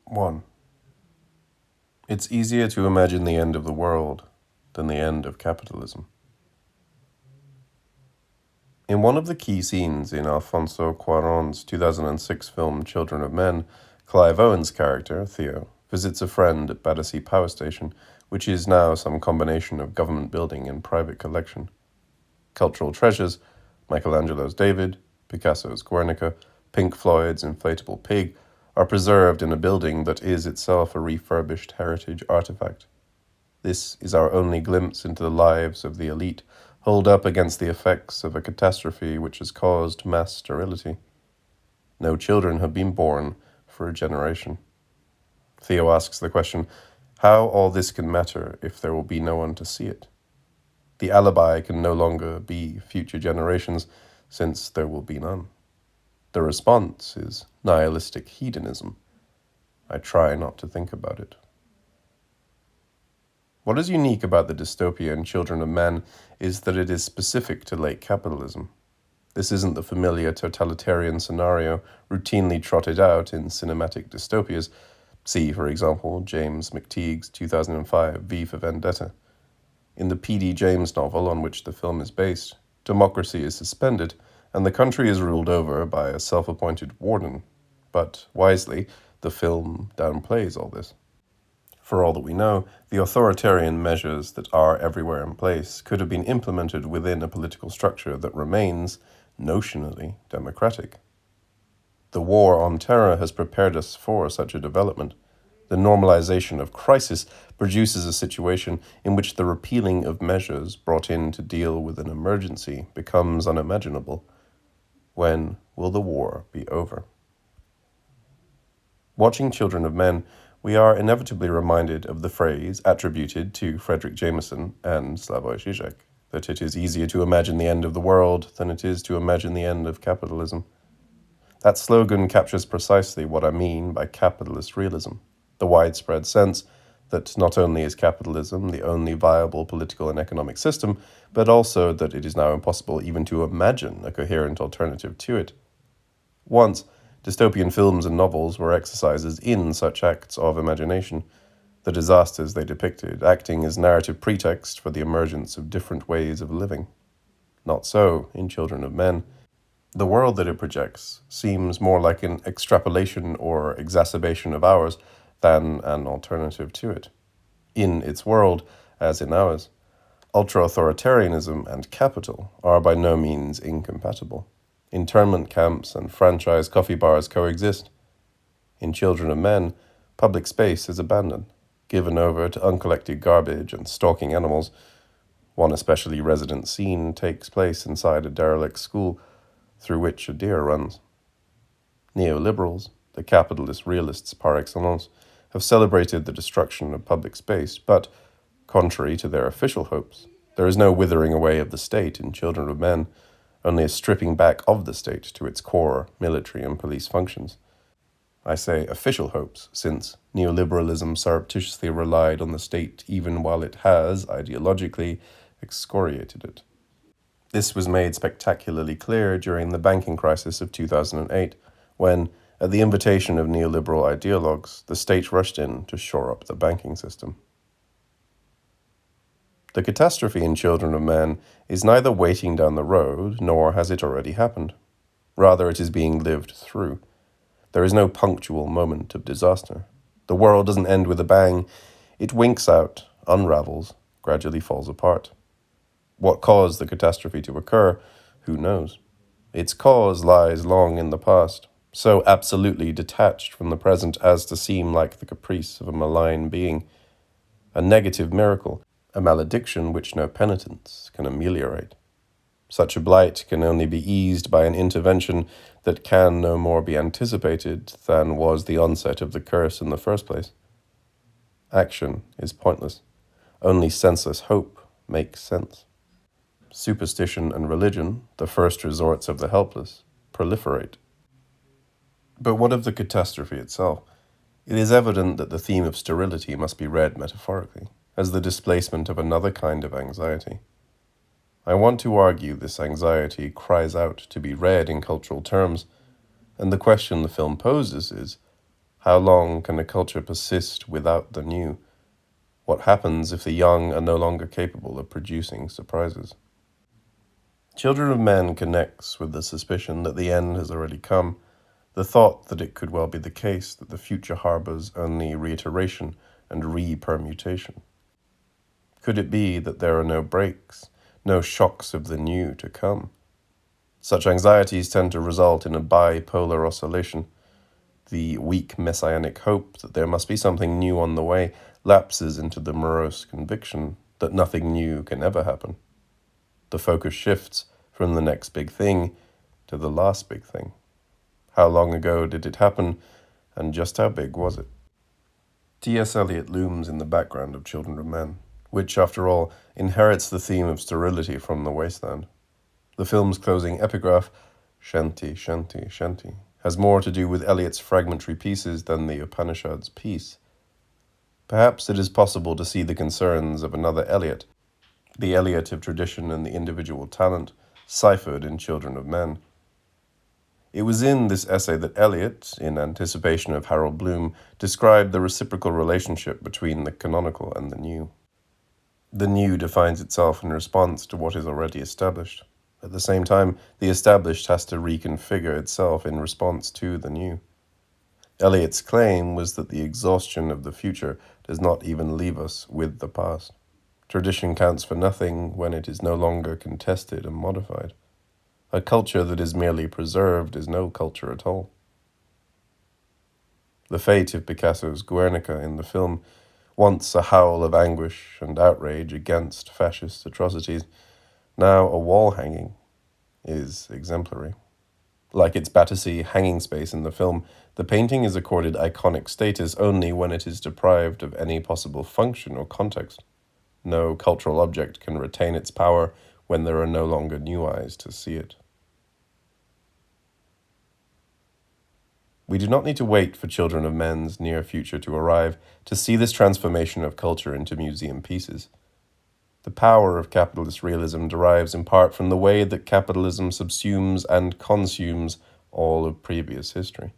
1. It's easier to imagine the end of the world than the end of capitalism. In one of the key scenes in Alfonso Cuarón's 2006 film Children of Men, Clive Owen's character, Theo, visits a friend at Battersea Power Station, which is now some combination of government building and private collection. Cultural treasures, Michelangelo's David, Picasso's Guernica, Pink Floyd's Inflatable Pig, are preserved in a building that is itself a refurbished heritage artifact. This is our only glimpse into the lives of the elite, holed up against the effects of a catastrophe which has caused mass sterility. No children have been born for a generation. Theo asks the question, how all this can matter if there will be no one to see it? The alibi can no longer be future generations, since there will be none. The response is nihilistic hedonism. I try not to think about it. What is unique about the dystopia in Children of Men is that it is specific to late capitalism. This isn't the familiar totalitarian scenario routinely trotted out in cinematic dystopias. See, for example, James McTeague's 2005 V for Vendetta. In the P.D. James novel on which the film is based, democracy is suspended, and the country is ruled over by a self-appointed warden. But, wisely, the film downplays all this. For all that we know, the authoritarian measures that are everywhere in place could have been implemented within a political structure that remains, notionally, democratic. The war on terror has prepared us for such a development. The normalization of crisis produces a situation in which the repealing of measures brought in to deal with an emergency becomes unimaginable. When will the war be over? Watching Children of Men, we are inevitably reminded of the phrase attributed to Frederick Jameson and Slavoj Žižek, that it is easier to imagine the end of the world than it is to imagine the end of capitalism. That slogan captures precisely what I mean by capitalist realism, the widespread sense that not only is capitalism the only viable political and economic system, but also that it is now impossible even to imagine a coherent alternative to it. Once, dystopian films and novels were exercises in such acts of imagination, the disasters they depicted acting as narrative pretext for the emergence of different ways of living. Not so in Children of Men. The world that it projects seems more like an extrapolation or exacerbation of ours than an alternative to it. In its world, as in ours, ultra-authoritarianism and capital are by no means incompatible. Internment camps and franchise coffee bars coexist. In Children of Men, public space is abandoned, given over to uncollected garbage and stalking animals. One especially resident scene takes place inside a derelict school through which a deer runs. Neoliberals, the capitalist realists par excellence, have celebrated the destruction of public space, but, contrary to their official hopes, there is no withering away of the state in Children of Men, only a stripping back of the state to its core military and police functions. I say official hopes, since neoliberalism surreptitiously relied on the state even while it has, ideologically, excoriated it. This was made spectacularly clear during the banking crisis of 2008, when, at the invitation of neoliberal ideologues, the state rushed in to shore up the banking system. The catastrophe in Children of Men is neither waiting down the road, nor has it already happened. Rather, it is being lived through. There is no punctual moment of disaster. The world doesn't end with a bang. It winks out, unravels, gradually falls apart. What caused the catastrophe to occur? Who knows? Its cause lies long in the past, so absolutely detached from the present as to seem like the caprice of a malign being. A negative miracle, a malediction which no penitence can ameliorate. Such a blight can only be eased by an intervention that can no more be anticipated than was the onset of the curse in the first place. Action is pointless. Only senseless hope makes sense. Superstition and religion, the first resorts of the helpless, proliferate. But what of the catastrophe itself? It is evident that the theme of sterility must be read metaphorically, as the displacement of another kind of anxiety. I want to argue this anxiety cries out to be read in cultural terms, and the question the film poses is, How long can a culture persist without the new? What happens if the young are no longer capable of producing surprises? Children of Men connects with the suspicion that the end has already come, the thought that it could well be the case that the future harbors only reiteration and re-permutation. Could it be that there are no breaks, no shocks of the new to come? Such anxieties tend to result in a bipolar oscillation. The weak messianic hope that there must be something new on the way lapses into the morose conviction that nothing new can ever happen. The focus shifts from the next big thing to the last big thing. How long ago did it happen, and just how big was it? T.S. Eliot looms in the background of Children of Men, which, after all, inherits the theme of sterility from the wasteland. The film's closing epigraph, Shanti, Shanti, Shanti, has more to do with Eliot's fragmentary pieces than the Upanishad's piece. Perhaps it is possible to see the concerns of another Eliot, the Eliot of tradition and the individual talent, ciphered in Children of Men. It was in this essay that Eliot, in anticipation of Harold Bloom, described the reciprocal relationship between the canonical and the new. The new defines itself in response to what is already established. At the same time, the established has to reconfigure itself in response to the new. Eliot's claim was that the exhaustion of the future does not even leave us with the past. Tradition counts for nothing when it is no longer contested and modified. A culture that is merely preserved is no culture at all. The fate of Picasso's Guernica in the film, once a howl of anguish and outrage against fascist atrocities, now a wall hanging, is exemplary. Like its Battersea hanging space in the film, the painting is accorded iconic status only when it is deprived of any possible function or context. No cultural object can retain its power when there are no longer new eyes to see it. We do not need to wait for Children of Men's near future to arrive to see this transformation of culture into museum pieces. The power of capitalist realism derives in part from the way that capitalism subsumes and consumes all of previous history.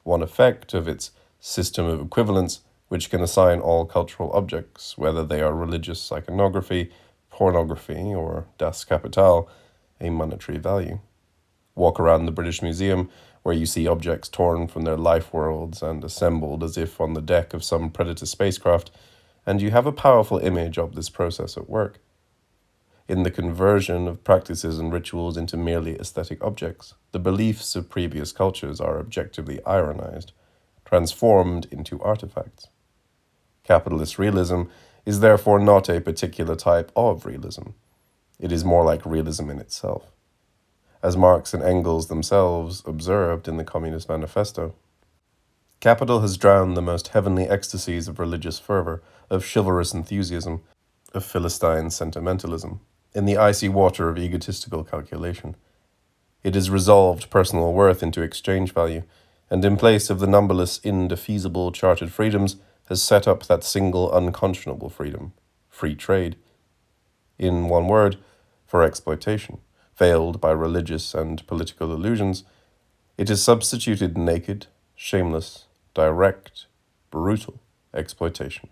One effect of its system of equivalence, which can assign all cultural objects, whether they are religious iconography, pornography, or Das Kapital, a monetary value. Walk around the British Museum, where you see objects torn from their life worlds and assembled as if on the deck of some predator spacecraft, and you have a powerful image of this process at work. In the conversion of practices and rituals into merely aesthetic objects, the beliefs of previous cultures are objectively ironized, transformed into artifacts. Capitalist realism is therefore not a particular type of realism. It is more like realism in itself, as Marx and Engels themselves observed in the Communist Manifesto. Capital has drowned the most heavenly ecstasies of religious fervor, of chivalrous enthusiasm, of Philistine sentimentalism, in the icy water of egotistical calculation. It has resolved personal worth into exchange value, and in place of the numberless indefeasible chartered freedoms, has set up that single unconscionable freedom, free trade. In one word, for exploitation, veiled by religious and political illusions, it has substituted naked, shameless, direct, brutal exploitation.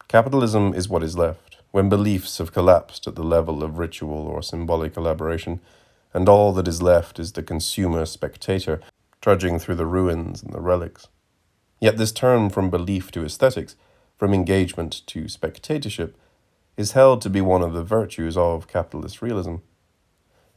Capitalism is what is left when beliefs have collapsed at the level of ritual or symbolic elaboration, and all that is left is the consumer spectator trudging through the ruins and the relics. Yet this turn from belief to aesthetics, from engagement to spectatorship, is held to be one of the virtues of capitalist realism.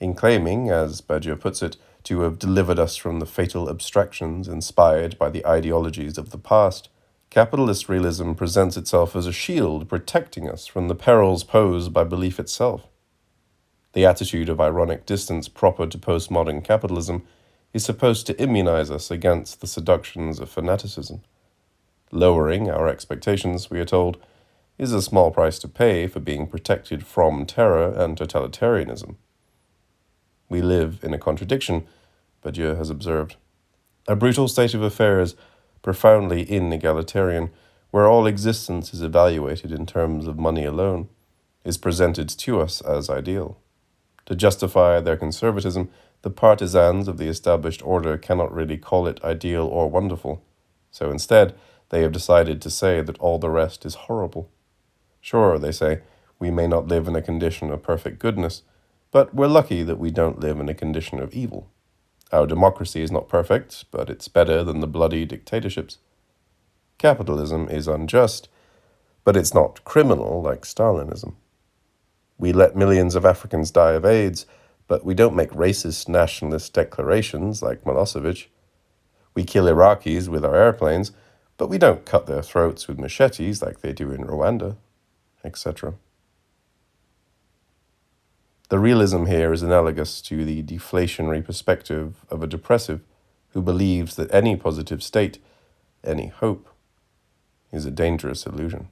In claiming, as Badiou puts it, to have delivered us from the fatal abstractions inspired by the ideologies of the past, capitalist realism presents itself as a shield protecting us from the perils posed by belief itself. The attitude of ironic distance proper to postmodern capitalism is supposed to immunize us against the seductions of fanaticism. Lowering our expectations, we are told, is a small price to pay for being protected from terror and totalitarianism. We live in a contradiction, Badiou has observed. A brutal state of affairs, profoundly inegalitarian, where all existence is evaluated in terms of money alone, is presented to us as ideal. To justify their conservatism, the partisans of the established order cannot really call it ideal or wonderful, so instead they have decided to say that all the rest is horrible. Sure, they say, we may not live in a condition of perfect goodness, but we're lucky that we don't live in a condition of evil. Our democracy is not perfect, but it's better than the bloody dictatorships. Capitalism is unjust, but it's not criminal like Stalinism. We let millions of Africans die of AIDS, but we don't make racist nationalist declarations like Milosevic. We kill Iraqis with our airplanes, but we don't cut their throats with machetes like they do in Rwanda, etc. The realism here is analogous to the deflationary perspective of a depressive who believes that any positive state, any hope, is a dangerous illusion.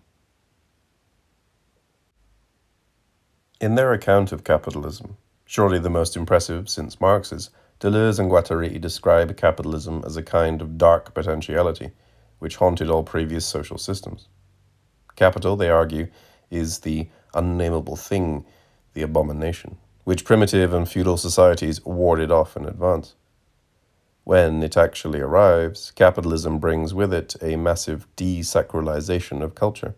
In their account of capitalism, surely the most impressive since Marx's, Deleuze and Guattari describe capitalism as a kind of dark potentiality which haunted all previous social systems. Capital, they argue, is the unnameable thing, the abomination, which primitive and feudal societies warded off in advance. When it actually arrives, capitalism brings with it a massive desacralization of culture.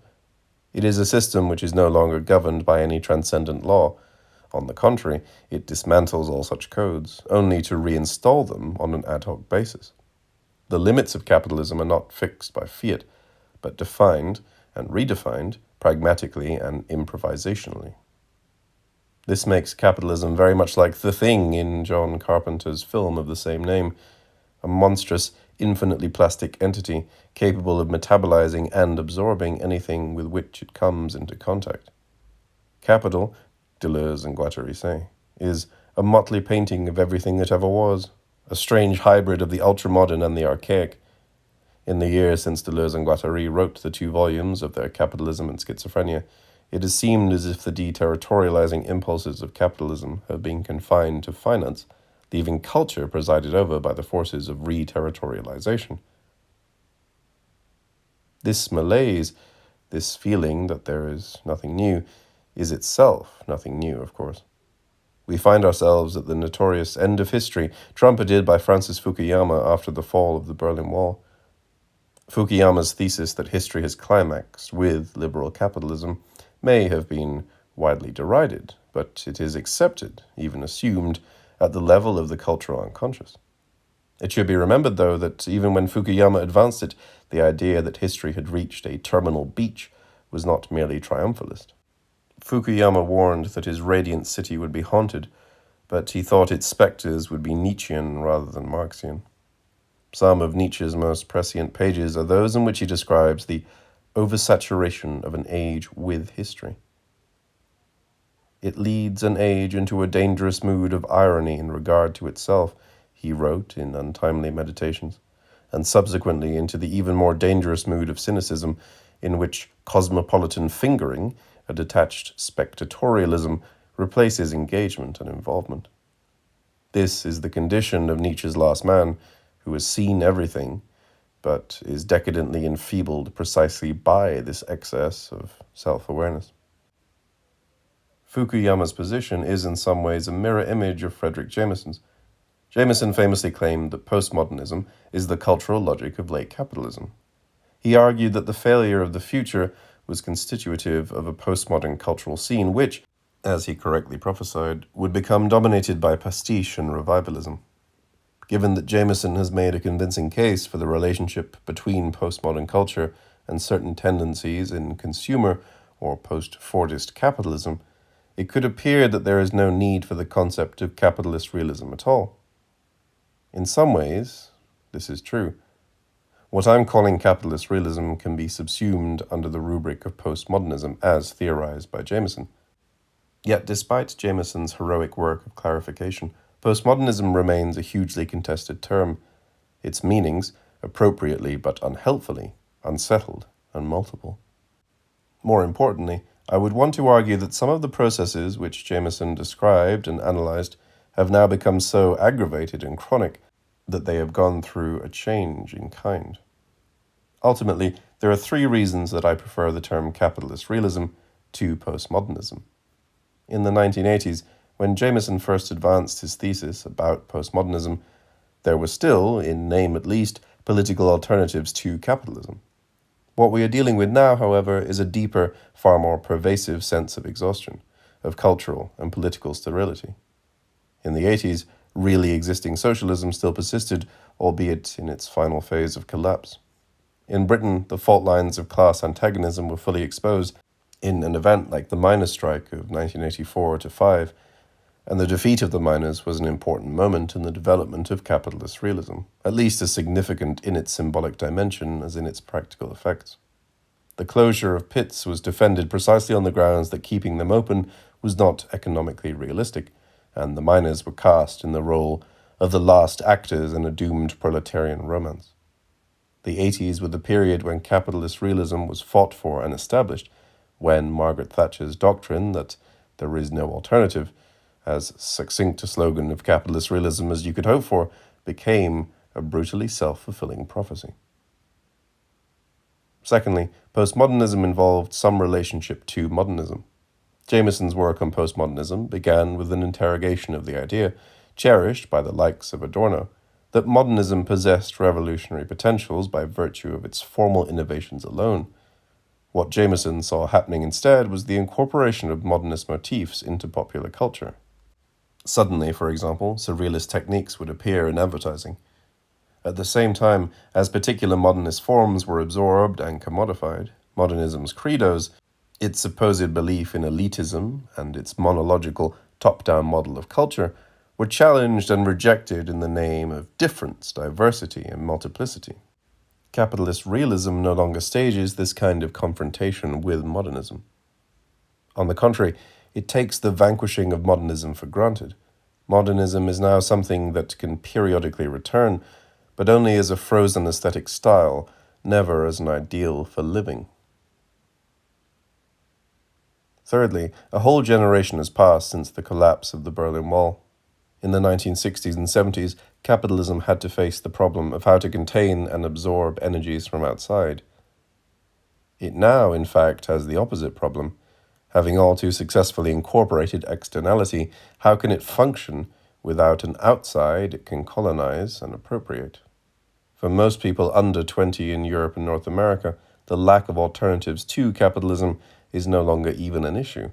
It is a system which is no longer governed by any transcendent law. On the contrary, it dismantles all such codes, only to reinstall them on an ad hoc basis. The limits of capitalism are not fixed by fiat, but defined and redefined pragmatically and improvisationally. This makes capitalism very much like The Thing in John Carpenter's film of the same name, a monstrous, infinitely plastic entity capable of metabolizing and absorbing anything with which it comes into contact. Capital, Deleuze and Guattari say, is a motley painting of everything that ever was, a strange hybrid of the ultramodern and the archaic. In the years since Deleuze and Guattari wrote the 2 volumes of their Capitalism and Schizophrenia, it has seemed as if the deterritorializing impulses of capitalism have been confined to finance, leaving culture presided over by the forces of re-territorialization. This malaise, this feeling that there is nothing new, is itself nothing new, of course. We find ourselves at the notorious end of history, trumpeted by Francis Fukuyama after the fall of the Berlin Wall. Fukuyama's thesis that history has climaxed with liberal capitalism may have been widely derided, but it is accepted, even assumed, at the level of the cultural unconscious. It should be remembered, though, that even when Fukuyama advanced it, the idea that history had reached a terminal beach was not merely triumphalist. Fukuyama warned that his radiant city would be haunted, but he thought its spectres would be Nietzschean rather than Marxian. Some of Nietzsche's most prescient pages are those in which he describes the oversaturation of an age with history. It leads an age into a dangerous mood of irony in regard to itself, he wrote in Untimely Meditations, and subsequently into the even more dangerous mood of cynicism, in which cosmopolitan fingering, a detached spectatorialism, replaces engagement and involvement. This is the condition of Nietzsche's last man, who has seen everything, but is decadently enfeebled precisely by this excess of self-awareness. Fukuyama's position is in some ways a mirror image of Fredric Jameson's. Jameson famously claimed that postmodernism is the cultural logic of late capitalism. He argued that the failure of the future was constitutive of a postmodern cultural scene which, as he correctly prophesied, would become dominated by pastiche and revivalism. Given that Jameson has made a convincing case for the relationship between postmodern culture and certain tendencies in consumer or post-Fordist capitalism, it could appear that there is no need for the concept of capitalist realism at all. In some ways, this is true. What I'm calling capitalist realism can be subsumed under the rubric of postmodernism as theorized by Jameson. Yet despite Jameson's heroic work of clarification, postmodernism remains a hugely contested term, its meanings, appropriately but unhelpfully, unsettled and multiple. More importantly, I would want to argue that some of the processes which Jameson described and analyzed have now become so aggravated and chronic that they have gone through a change in kind. Ultimately, there are 3 reasons that I prefer the term capitalist realism to postmodernism. In the 1980s, When Jameson first advanced his thesis about postmodernism, there were still, in name at least, political alternatives to capitalism. What we are dealing with now, however, is a deeper, far more pervasive sense of exhaustion, of cultural and political sterility. In the 80s, really existing socialism still persisted, albeit in its final phase of collapse. In Britain, the fault lines of class antagonism were fully exposed in an event like the miners' strike of 1984-5, and the defeat of the miners was an important moment in the development of capitalist realism, at least as significant in its symbolic dimension as in its practical effects. The closure of pits was defended precisely on the grounds that keeping them open was not economically realistic, and the miners were cast in the role of the last actors in a doomed proletarian romance. The 80s were the period when capitalist realism was fought for and established, when Margaret Thatcher's doctrine that there is no alternative, as succinct a slogan of capitalist realism as you could hope for, became a brutally self-fulfilling prophecy. Secondly, postmodernism involved some relationship to modernism. Jameson's work on postmodernism began with an interrogation of the idea, cherished by the likes of Adorno, that modernism possessed revolutionary potentials by virtue of its formal innovations alone. What Jameson saw happening instead was the incorporation of modernist motifs into popular culture. Suddenly, for example, surrealist techniques would appear in advertising. At the same time as particular modernist forms were absorbed and commodified, modernism's credos, its supposed belief in elitism and its monological top-down model of culture, were challenged and rejected in the name of difference, diversity, and multiplicity. Capitalist realism no longer stages this kind of confrontation with modernism. On the contrary, it takes the vanquishing of modernism for granted. Modernism is now something that can periodically return, but only as a frozen aesthetic style, never as an ideal for living. Thirdly, a whole generation has passed since the collapse of the Berlin Wall. In the 1960s and 70s, capitalism had to face the problem of how to contain and absorb energies from outside. It now, in fact, has the opposite problem. Having all too successfully incorporated externality, how can it function without an outside it can colonize and appropriate? For most people under 20 in Europe and North America, the lack of alternatives to capitalism is no longer even an issue.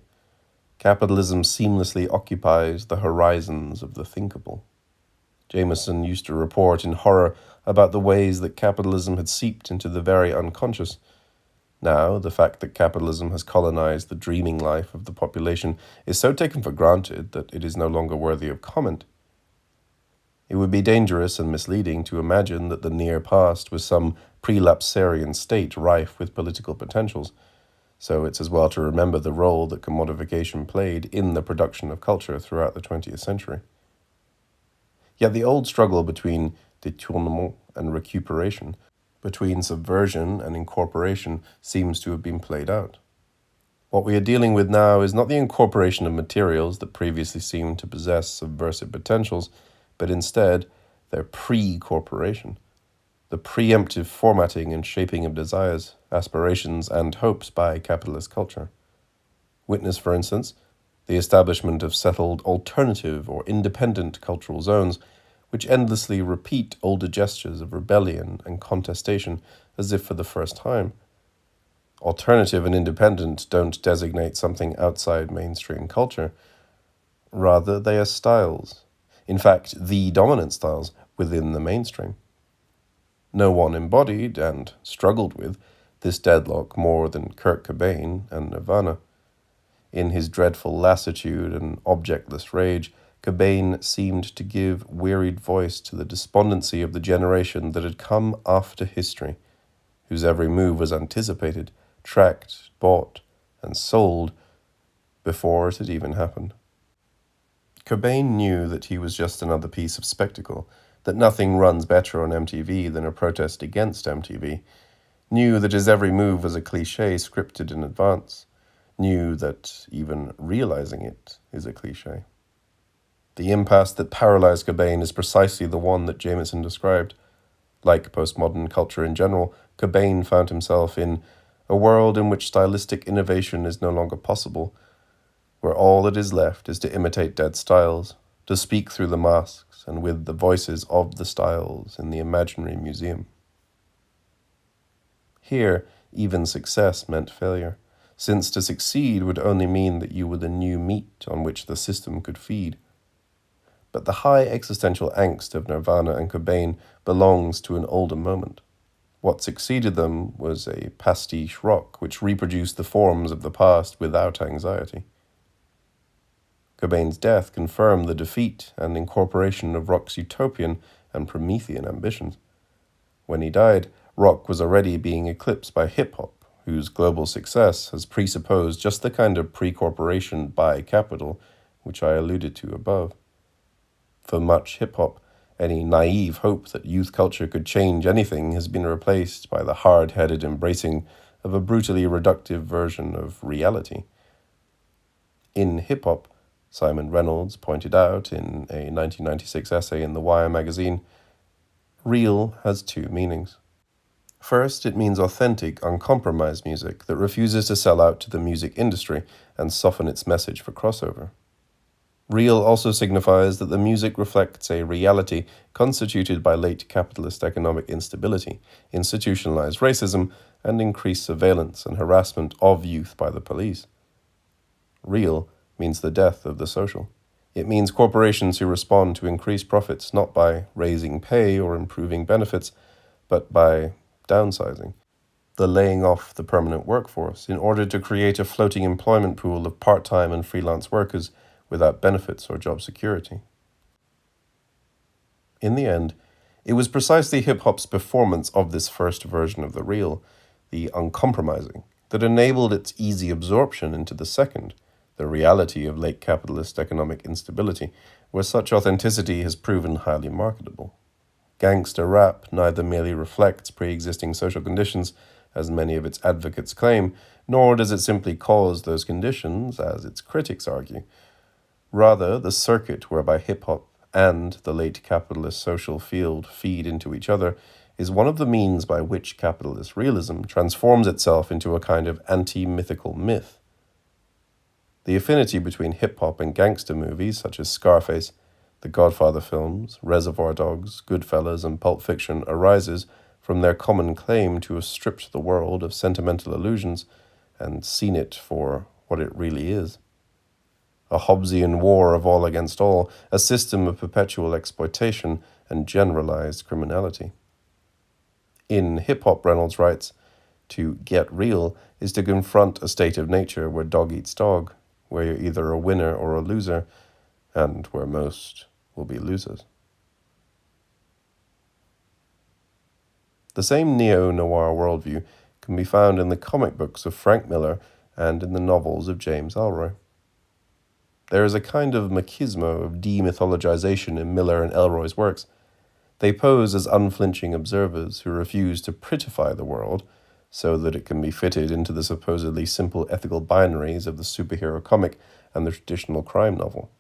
Capitalism seamlessly occupies the horizons of the thinkable. Jameson used to report in horror about the ways that capitalism had seeped into the very unconscious. Now, the fact that capitalism has colonized the dreaming life of the population is so taken for granted that it is no longer worthy of comment. It would be dangerous and misleading to imagine that the near past was some prelapsarian state rife with political potentials, so it's as well to remember the role that commodification played in the production of culture throughout the 20th century. Yet the old struggle between détournement and recuperation, between subversion and incorporation, seems to have been played out. What we are dealing with now is not the incorporation of materials that previously seemed to possess subversive potentials, but instead their pre-corporation, the preemptive formatting and shaping of desires, aspirations, and hopes by capitalist culture. Witness, for instance, the establishment of settled alternative or independent cultural zones, which endlessly repeat older gestures of rebellion and contestation as if for the first time. Alternative and independent don't designate something outside mainstream culture. Rather, they are styles. In fact, the dominant styles within the mainstream. No one embodied and struggled with this deadlock more than Kurt Cobain and Nirvana. In his dreadful lassitude and objectless rage, Cobain seemed to give wearied voice to the despondency of the generation that had come after history, whose every move was anticipated, tracked, bought, and sold before it had even happened. Cobain knew that he was just another piece of spectacle, that nothing runs better on MTV than a protest against MTV, knew that his every move was a cliché scripted in advance, knew that even realizing it is a cliché. The impasse that paralyzed Cobain is precisely the one that Jameson described. Like postmodern culture in general, Cobain found himself in a world in which stylistic innovation is no longer possible, where all that is left is to imitate dead styles, to speak through the masks and with the voices of the styles in the imaginary museum. Here, even success meant failure, since to succeed would only mean that you were the new meat on which the system could feed. But the high existential angst of Nirvana and Cobain belongs to an older moment. What succeeded them was a pastiche rock which reproduced the forms of the past without anxiety. Cobain's death confirmed the defeat and incorporation of rock's utopian and Promethean ambitions. When he died, rock was already being eclipsed by hip-hop, whose global success has presupposed just the kind of pre-corporation by capital which I alluded to above. For much hip-hop, any naive hope that youth culture could change anything has been replaced by the hard-headed embracing of a brutally reductive version of reality. In hip-hop, Simon Reynolds pointed out in a 1996 essay in The Wire magazine, real has two meanings. First, it means authentic, uncompromised music that refuses to sell out to the music industry and soften its message for crossover. Real also signifies that the music reflects a reality constituted by late capitalist economic instability, institutionalized racism, and increased surveillance and harassment of youth by the police. Real means the death of the social. It means corporations who respond to increased profits not by raising pay or improving benefits, but by downsizing, the laying off the permanent workforce in order to create a floating employment pool of part-time and freelance workers without benefits or job security. In the end, it was precisely hip-hop's performance of this first version of the real, the uncompromising, that enabled its easy absorption into the second, the reality of late capitalist economic instability, where such authenticity has proven highly marketable. Gangster rap neither merely reflects pre-existing social conditions, as many of its advocates claim, nor does it simply cause those conditions, as its critics argue. Rather, the circuit whereby hip-hop and the late capitalist social field feed into each other is one of the means by which capitalist realism transforms itself into a kind of anti-mythical myth. The affinity between hip-hop and gangster movies such as Scarface, the Godfather films, Reservoir Dogs, Goodfellas, and Pulp Fiction arises from their common claim to have stripped the world of sentimental illusions and seen it for what it really is. A Hobbesian war of all against all, a system of perpetual exploitation and generalized criminality. In hip-hop, Reynolds writes, to get real is to confront a state of nature where dog eats dog, where you're either a winner or a loser, and where most will be losers. The same neo-noir worldview can be found in the comic books of Frank Miller and in the novels of James Ellroy. There is a kind of machismo of demythologization in Miller and Ellroy's works. They pose as unflinching observers who refuse to prettify the world so that it can be fitted into the supposedly simple ethical binaries of the superhero comic and the traditional crime novel.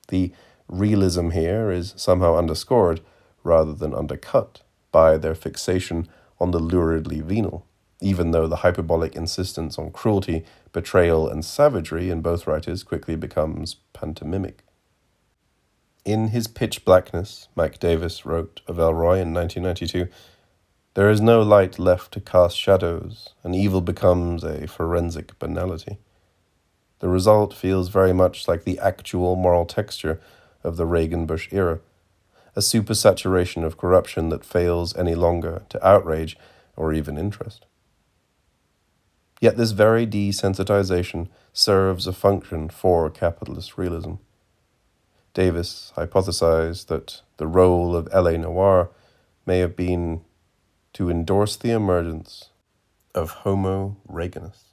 The realism here is somehow underscored, rather than undercut, by their fixation on the luridly venal, even though the hyperbolic insistence on cruelty, betrayal, and savagery in both writers quickly becomes pantomimic. In his Pitch Blackness, Mike Davis wrote of Ellroy in 1992, there is no light left to cast shadows, and evil becomes a forensic banality. The result feels very much like the actual moral texture of the Reagan-Bush era, a supersaturation of corruption that fails any longer to outrage or even interest. Yet this very desensitization serves a function for capitalist realism. Davis hypothesized that the role of L.A. Noir may have been to endorse the emergence of Homo Reaganists.